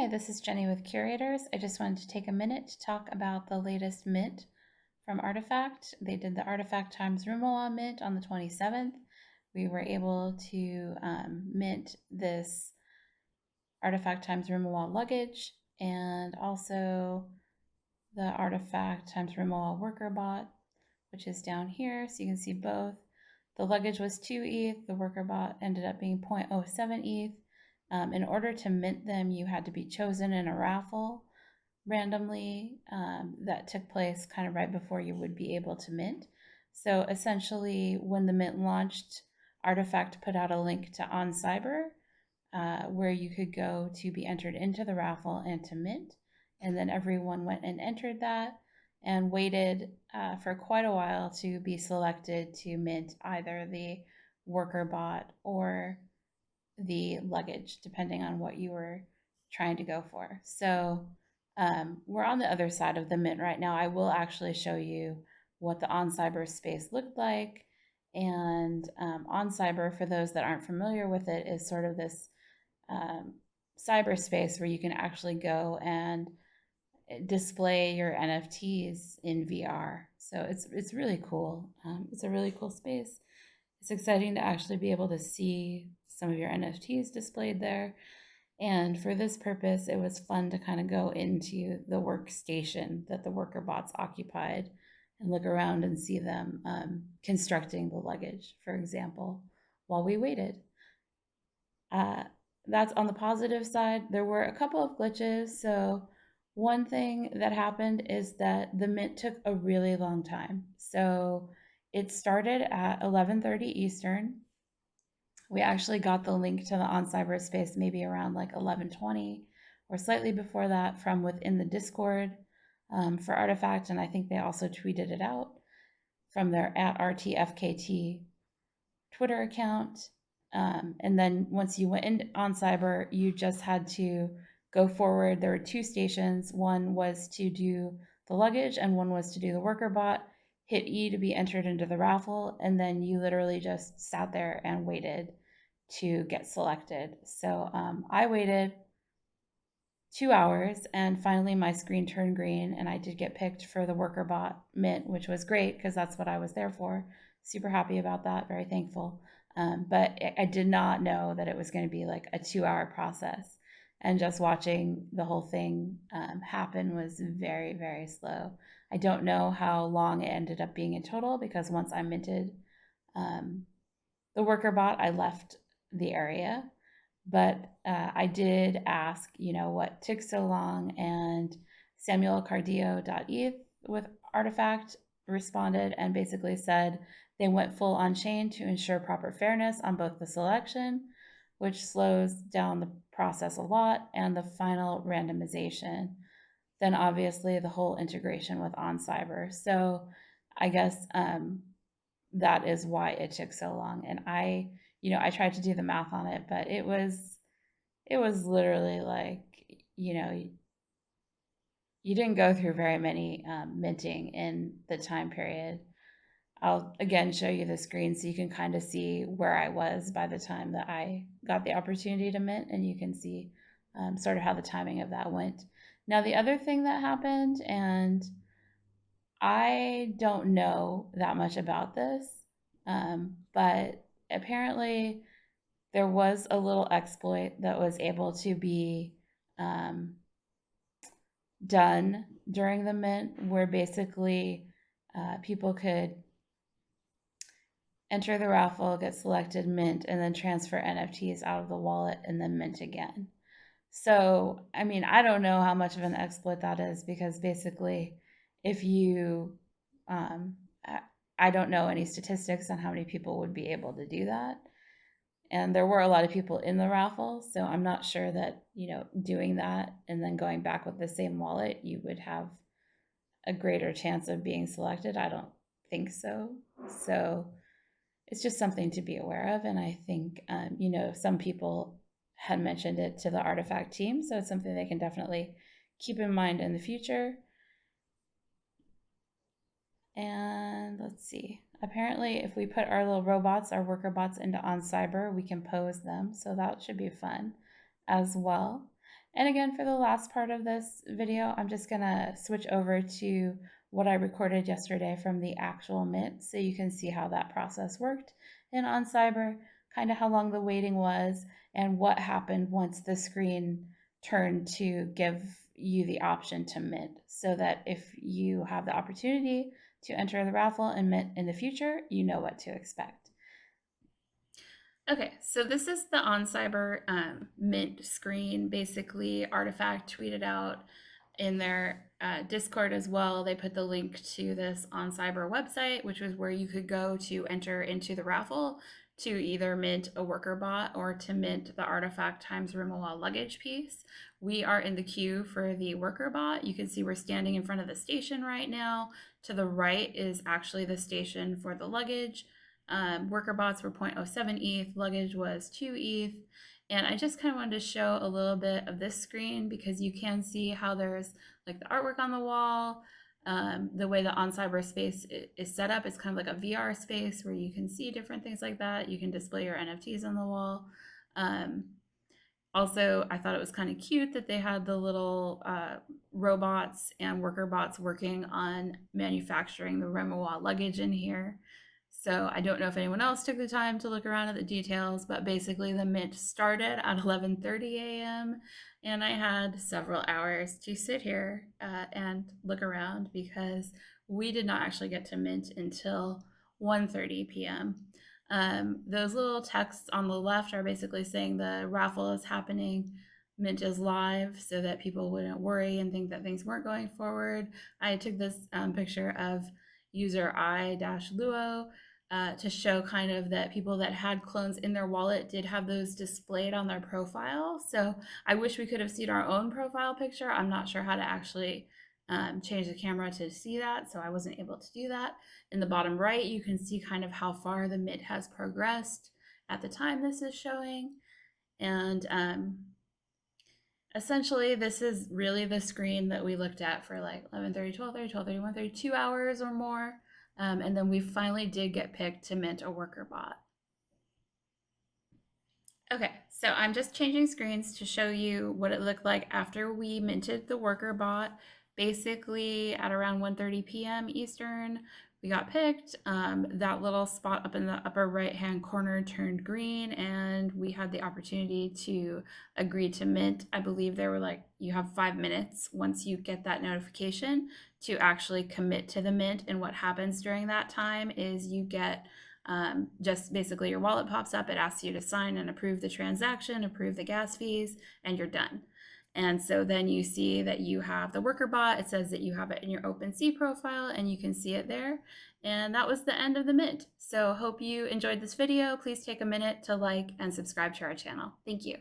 Hi, this is Jenny with Curators. I just wanted to take a minute to talk about the latest mint from Artifact. They did the Artifact times RIMOWA mint on the 27th. We were able to mint this Artifact times RIMOWA luggage and also the Artifact times RIMOWA worker bot, which is down here. So you can see both. The luggage was 2 ETH. The worker bot ended up being 0.07 ETH. In order to mint them, you had to be chosen in a raffle randomly that took place kind of right before you would be able to mint. So essentially, when the mint launched, Artifact put out a link to oncyber where you could go to be entered into the raffle and to mint. And then everyone went and entered that and waited for quite a while to be selected to mint either the worker bot or the luggage, depending on what you were trying to go for. So we're on the other side of the mint right now. I will actually show you what the oncyber space looked like. And oncyber, for those that aren't familiar with it, is sort of this cyberspace where you can actually go and display your NFTs in VR. So it's really cool. It's a really cool space. It's exciting to actually be able to see some of your NFTs displayed there. And for this purpose, it was fun to kind of go into the workstation that the worker bots occupied and look around and see them constructing the luggage, for example, while we waited. That's on the positive side. There were a couple of glitches. So one thing that happened is that the mint took a really long time. So it started at 11:30 Eastern. We actually got the link to the on cyberspace maybe around like 11:20 or slightly before that from within the Discord for Artifact, and I think they also tweeted it out from their at RTFKT Twitter account. And then once you went in on cyber, you just had to go forward. There were two stations. One was to do the luggage and one was to do the worker bot. Hit E to be entered into the raffle, and then you literally just sat there and waited to get selected. So I waited 2 hours and finally my screen turned green and I did get picked for the worker bot mint, which was great because that's what I was there for. Super happy about that, very thankful. But I did not know that it was going to be like a 2 hour process. And just watching the whole thing happen was very, very slow. I don't know how long it ended up being in total because once I minted the worker bot, I left the area. But I did ask, what took so long, and samuelcardio.eth with Artifact responded and basically said they went full on chain to ensure proper fairness on both the selection, which slows down the process a lot, and the final randomization. Then obviously the whole integration with oncyber. So I guess that is why it took so long. And I tried to do the math on it, but it was literally like, you didn't go through very many minting in the time period. I'll again show you the screen so you can kind of see where I was by the time that I got the opportunity to mint, and you can see sort of how the timing of that went. Now, the other thing that happened, and I don't know that much about this, but apparently there was a little exploit that was able to be done during the mint where basically people could enter the raffle, get selected, mint, and then transfer NFTs out of the wallet and then mint again. So, I don't know how much of an exploit that is because basically, if you, I don't know any statistics on how many people would be able to do that. And there were a lot of people in the raffle, so I'm not sure that, doing that and then going back with the same wallet, you would have a greater chance of being selected. I don't think so. So it's just something to be aware of. And I think, some people had mentioned it to the Artifact team, so it's something they can definitely keep in mind in the future. And let's see. Apparently, if we put our little robots, our worker bots into oncyber, we can pose them. So that should be fun as well. And again, for the last part of this video, I'm just gonna switch over to what I recorded yesterday from the actual mint so you can see how that process worked in oncyber, kind of how long the waiting was, and what happened once the screen turned to give you the option to mint, so that if you have the opportunity to enter the raffle and mint in the future, you know what to expect. Okay, so this is the oncyber mint screen. Basically, Artifact tweeted out in their Discord as well. They put the link to this oncyber website, which was where you could go to enter into the raffle to either mint a worker bot or to mint the Artifact times RIMOWA luggage piece. We are in the queue for the worker bot. You can see we're standing in front of the station right now. To the right is actually the station for the luggage. Worker bots were 0.07 ETH, luggage was 2 ETH. And I just kind of wanted to show a little bit of this screen because you can see how there's like the artwork on the wall. The way the oncyber space is set up, it's kind of like a VR space where you can see different things like that. You can display your NFTs on the wall. Also, I thought it was kind of cute that they had the little robots and worker bots working on manufacturing the RIMOWA luggage in here. So I don't know if anyone else took the time to look around at the details, but basically the mint started at 11:30 a.m. and I had several hours to sit here and look around because we did not actually get to mint until 1:30 p.m. Those little texts on the left are basically saying the raffle is happening, mint is live, so that people wouldn't worry and think that things weren't going forward. I took this picture of user I-Luo to show kind of that people that had clones in their wallet did have those displayed on their profile. So I wish we could have seen our own profile picture. I'm not sure how to actually change the camera to see that, so I wasn't able to do that. In the bottom right, you can see kind of how far the mint has progressed at the time this is showing. And essentially, this is really the screen that we looked at for like 11:30, 12:30, 12:30, 1:30, 2 hours or more. And then we finally did get picked to mint a worker bot. Okay, so I'm just changing screens to show you what it looked like after we minted the worker bot. Basically, at around 1:30 p.m. Eastern, we got picked. That little spot up in the upper right-hand corner turned green, and we had the opportunity to agree to mint. I believe there were like, you have 5 minutes once you get that notification to actually commit to the mint. And what happens during that time is you get just basically your wallet pops up, it asks you to sign and approve the transaction, approve the gas fees, and you're done. And so then you see that you have the worker bot. It says that you have it in your OpenSea profile and you can see it there. And that was the end of the mint. So hope you enjoyed this video. Please take a minute to like and subscribe to our channel. Thank you.